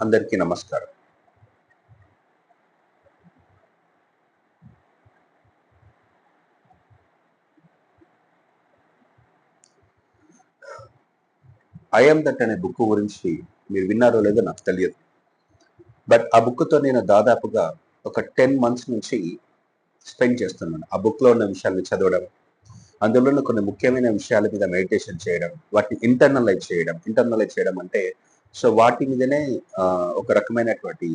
అందరికీ నమస్కారం. I am that అనే బుక్ గురించి మీరు విన్నారో లేదో నాకు తెలియదు. బట్ ఆ బుక్‌తో నేను దాదాపుగా ఒక 10 మంత్స్ నుంచి స్పెండ్ చేస్తున్నాను. ఆ బుక్‌లో ఉన్న విషయాల్ని చదవడం, అందులో ఉన్న కొన్ని ముఖ్యమైన విషయాల మీద మెడిటేషన్ చేయడం, వాటిని ఇంటర్నలైజ్ చేయడం అంటే వాటి మీదనే ఒక రకమైనటువంటి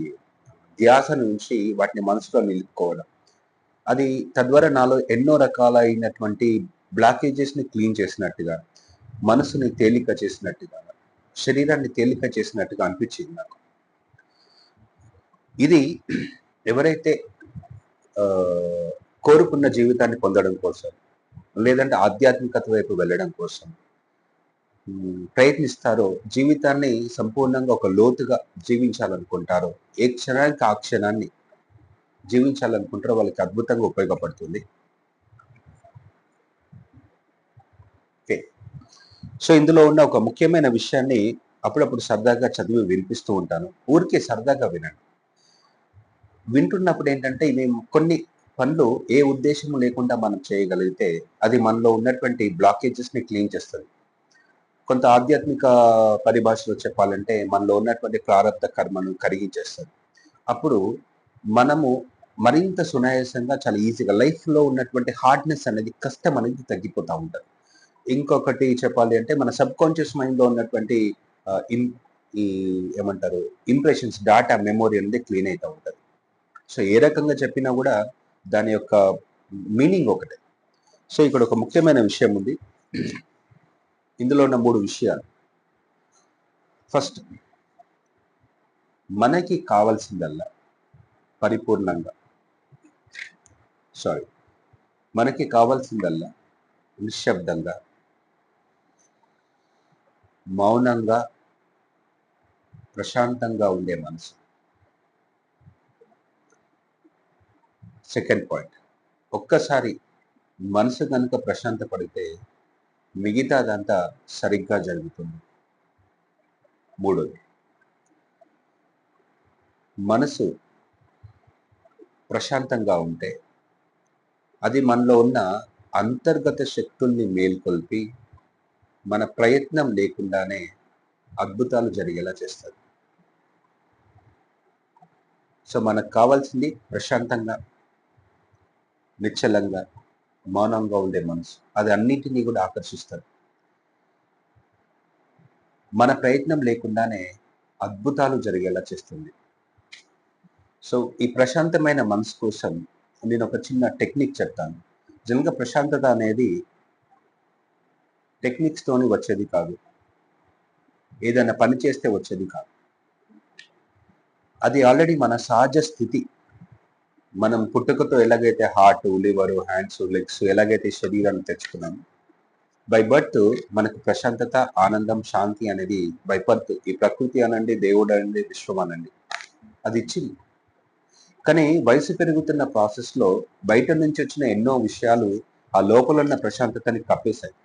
ధ్యాస నుంచి వాటిని మనసులో నిలుపుకోవడం. అది తద్వారా నాలో ఎన్నో రకాలైనటువంటి బ్లాకేజెస్‌ని క్లీన్ చేసినట్టుగా, మనసుని తేలిక చేసినట్టుగా, శరీరాన్ని తేలిక చేసినట్టుగా అనిపించింది నాకు. ఇది ఎవరైతే ఆహ్, కోరుకున్న జీవితాన్ని పొందడం కోసం, లేదంటే ఆధ్యాత్మికత వైపు వెళ్ళడం కోసం ప్రయత్నిస్తారో, జీవితాన్ని సంపూర్ణంగా ఒక లోతుగా జీవించాలనుకుంటారో, ఏ క్షణానికి ఆ క్షణాన్ని జీవించాలనుకుంటారో వాళ్ళకి అద్భుతంగా ఉపయోగపడుతుంది. ఓకే. ఇందులో ఉన్న ఒక ముఖ్యమైన విషయాన్ని అప్పుడప్పుడు సరదాగా చదివి వినిపిస్తూ ఉంటాను. ఊరికే సరదాగా వినండి. వింటున్నప్పుడు ఏంటంటే మేము కొన్ని పనులు ఏ ఉద్దేశం లేకుండా మనం చేయగలిగితే అది మనలో ఉన్నటువంటి బ్లాకేజెస్‌ని క్లీన్ చేస్తది. కొంత ఆధ్యాత్మిక పరిభాషలో చెప్పాలంటే మనలో ఉన్నటువంటి ప్రారబ్ధ కర్మను కరిగించేస్తది. అప్పుడు మనము మరింత సునాయాసంగా చాలా ఈజీగా లైఫ్‌లో ఉన్నటువంటి హార్డ్‌నెస్ అనేది కష్టం అనేది తగ్గిపోతా ఉంటది. ఇంకొకటి చెప్పాలి అంటే మన సబ్‌కాన్షియస్ మైండ్‌లో ఉన్నటువంటి ఆహ్, ఇన్ ఈ ఏమంటారు ఇంప్రెషన్స్, డాటా మెమరీ అనేది క్లీన్ అయితా ఉంటది. ఏ రకంగా చెప్పినా గూడా దాని యొక్క మీనింగ్ ఒకటే. ఇక్కడ ఒక ముఖ్యమైన విషయం ఉంది. ఇందులో ఉన్న 3 విషయాలు. ఫస్ట్, మనకి కావాల్సిందల్లా పరిపూర్ణంగా సారీ. మనకి కావాల్సిందల్లా నిశ్శబ్దంగా, మౌనంగా, ప్రశాంతంగా ఉండే మనసు. Second point. ఒక్కసారి మనసు గనుక ప్రశాంత పడితే మిగతాదంతా సరిగ్గా జరుగుతుంది. మూడోది, మనసు ప్రశాంతంగా ఉంటే అది మనలో ఉన్న అంతర్గత శక్తుల్ని మేల్కొల్పి మన ప్రయత్నం లేకుండానే అద్భుతాలు జరిగేలా చేస్తది. మనకు కావాల్సింది ప్రశాంతంగా, నిశ్చలంగా, మౌనంగా ఉండే మనసు. అది అన్నిటిని కూడా ఆకర్షిస్తది. మన ప్రయత్నం లేకుండానే అద్భుతాలు జరిగేలా చేస్తుంది. ఈ ప్రశాంతమైన మనసు కోసం నేను ఒక చిన్న టెక్నిక్ చెప్తాను. జనరల్‌గా ప్రశాంతత అనేది టెక్నిక్స్‌తోని వచ్చేది కాదు. ఏదైనా పని చేస్తే వచ్చేది కాదు. అది ఆల్రెడీ మన సహజ స్థితి. మనం పుట్టుకతో ఎలాగైతే హార్ట్, లివర్, హ్యాండ్స్, లెగ్స్ ఎలాగైతే శరీరాన్ని తెచ్చుకున్నామో, బై బర్త్ మనకు ప్రశాంతత, ఆనందం, శాంతి అనేది బై బర్త్ ఈ ప్రకృతి అనండి, దేవుడు అనండి, విశ్వం అనండి అది ఇచ్చింది. కానీ వయసు పెరుగుతున్న ప్రాసెస్‌లో బయట నుంచి వచ్చిన ఎన్నో విషయాలు ఆ లోపల ఉన్న ప్రశాంతతని కప్పేశాయి.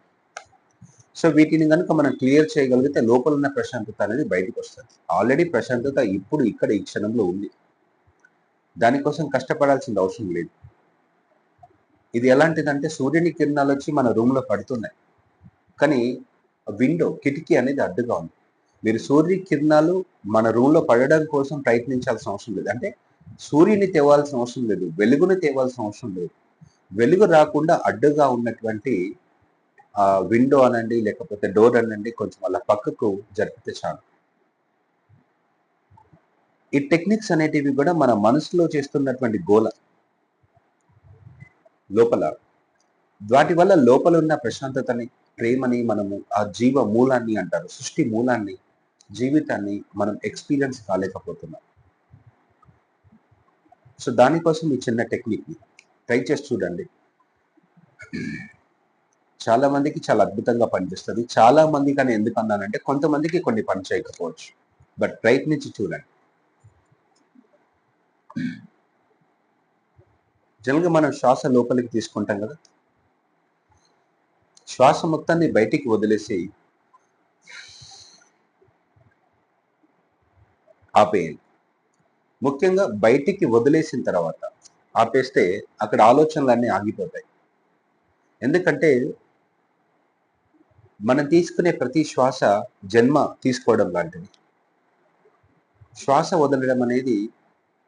వీటిని గనుక మనం క్లియర్ చేయగలిగితే లోపల ఉన్న ప్రశాంతత అనేది బయటికొస్తది. ఆల్రెడీ ప్రశాంతత ఇప్పుడు ఇక్కడ ఈ క్షణంలో ఉంది. దానికోసం కష్టపడాల్సిన అవసరం లేదు. ఇది ఎలాంటిదంటే సూర్యుని కిరణాలొచ్చి మన రూమ్‌లో పడుతున్నాయి. కానీ కిటికీ అనేది అడ్డుగా ఉంది. మీరు సూర్య కిరణాలు మన రూమ్‌లో పడడం కోసం ప్రయత్నించాల్సిన అవసరం లేదు. అంటే సూర్యుని తేవాల్సిన అవసరం లేదు. వెలుగుని తేవాల్సిన అవసరం లేదు. వెలుగు రాకుండా అడ్డుగా ఉన్నటువంటి విండో అనండి, లేకపోతే డోర్ అనండి కొంచెం అలా పక్కకు జరిపితే చాలు. ఈ టెక్నిక్స్ అనేటివి కూడా మన మనసులో చేస్తున్నటువంటి గోల లోపల, వాటి వల్ల లోపల ఉన్న ప్రశాంతతని, ప్రేమని మనము ఆ జీవ మూలాన్ని అంటారు. సృష్టి మూలాన్ని, జీవితాన్ని మనం ఎక్స్‌పీరియన్స్ కాలేకపోతున్నాం. దానికోసం ఈ చిన్న టెక్నిక్‌ని ట్రై చేసి చూడండి. చాలా మందికి చాలా అద్భుతంగా పనిచేస్తది. చాలా మందికని ఎందుకన్నానంటే కొంతమందికి కొన్ని పని చేయకపోవచ్చు. బట్ ప్రయత్నించి చూడండి. జనరల్‌గా మనం శ్వాస లోపలికి తీసుకుంటాం కదా! శ్వాస మొత్తాన్ని బయటికి వదిలేసి ఆపేయండి. ముఖ్యంగా బయటికి వదిలేసిన తర్వాత ఆపేస్తే అక్కడ ఆలోచనలన్నీ ఆగిపోతాయి. ఎందుకంటే మనం తీసుకునే ప్రతి శ్వాస జన్మ తీసుకోవడం లాంటిది. శ్వాస వదలడం అనేది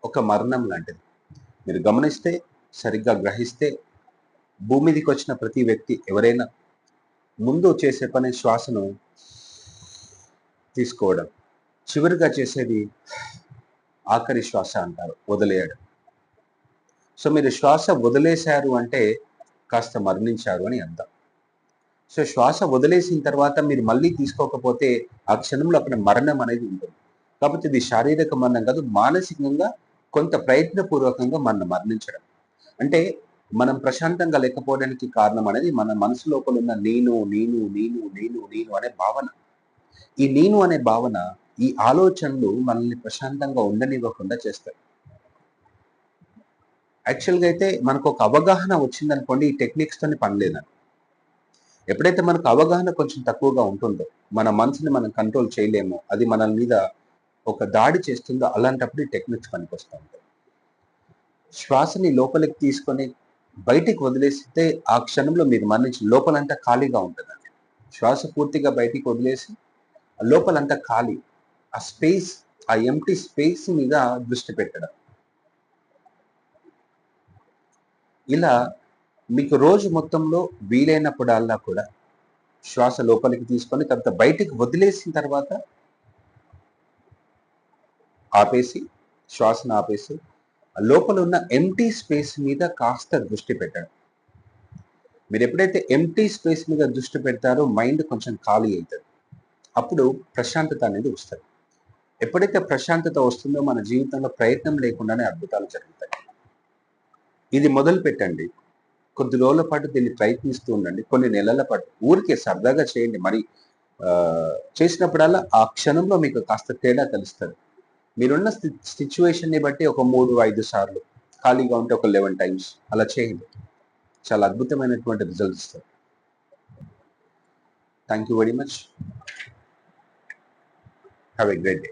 ఒక మరణం లాంటిది. మీరు గమనిస్తే, సరిగ్గా గ్రహిస్తే, భూమి మీదకి వచ్చిన ప్రతి వ్యక్తి ఎవరైనా ముందు చేసే పని శ్వాసను తీసుకోవడం. చివరిగా చేసేది ఆఖరి శ్వాస అంటారు, వదిలేయడం. సో మీరు శ్వాస వదిలేశారు అంటే కాస్త మరణించారు అని అర్థం. సో శ్వాస వదిలేసిన తర్వాత మీరు మళ్ళీ తీసుకోకపోతే ఆ క్షణంలో అక్కడ మరణం అనేది ఉంటుంది. కాబట్టి ఇది శారీరక మరణం కాదు, మానసికంగా కొంత ప్రయత్నపూర్వకంగా మనం మరణించడం. అంటే మనం ప్రశాంతంగా లేకపోవడానికి కారణం అనేది మన మనసు లోపల ఉన్న నేను నేను నేను నేను నేను అనే భావన. ఈ నేను అనే భావన, ఈ ఆలోచనలు మనల్ని ప్రశాంతంగా ఉండనివ్వకుండా చేస్తాయి. యాక్చువల్గా అయితే మనకు ఒక అవగాహన వచ్చిందనుకోండి, ఈ టెక్నిక్స్ తోని పని లేదని. ఎప్పుడైతే మనకు అవగాహన కొంచెం తక్కువగా ఉంటుందో, మన మనసుని మనం కంట్రోల్ చేయలేమో, అది మన మీద ఒక దాడి చేస్తుందో, అలాంటప్పుడు ఈ టెక్నిక్స్ పనికొస్తూ ఉంటాయి. శ్వాసని లోపలికి తీసుకొని బయటికి వదిలేస్తే ఆ క్షణంలో మీరు మరణించి లోపలంతా ఖాళీగా ఉంటుందండి. శ్వాస పూర్తిగా బయటికి వదిలేసి లోపలంతా ఖాళీ, ఆ స్పేస్, ఆ ఎంప్టీ స్పేస్ మీద దృష్టి పెట్టడం. ఇలా మీకు రోజు మొత్తంలో వీలైనప్పుడల్లా కూడా శ్వాస లోపలికి తీసుకొని తర్వాత బయటికి వదిలేసిన తర్వాత ఆపేసి, శ్వాసను ఆపేసి లోపల ఉన్న ఎంప్టీ స్పేస్ మీద కాస్త దృష్టి పెట్టండి. మీరు ఎప్పుడైతే ఎంప్టీ స్పేస్ మీద దృష్టి పెడతారో మైండ్ కొంచెం ఖాళీ అవుతుంది. అప్పుడు ప్రశాంతత అనేది వస్తుంది. ఎప్పుడైతే ప్రశాంతత వస్తుందో మన జీవితంలో ప్రయత్నం లేకుండానే అద్భుతాలు జరుగుతాయి. ఇది మొదలు పెట్టండి. కొద్ది రోజుల పాటు దీన్ని ప్రయత్నిస్తూ ఉండండి. కొన్ని నెలల పాటు ఊరికే సరదాగా చేయండి. మరి చేసినప్పుడల్లా ఆ క్షణంలో మీకు కాస్త తేడా తెలుస్తుంది. మీరున్న సిచ్యువేషన్ని బట్టి ఒక 3-5 సార్లు, ఖాళీగా ఉంటే ఒక 11 టైమ్స్ అలా చేయండి. చాలా అద్భుతమైనటువంటి రిజల్ట్స్ ఇస్తారు. Thank you very much. Have a great day.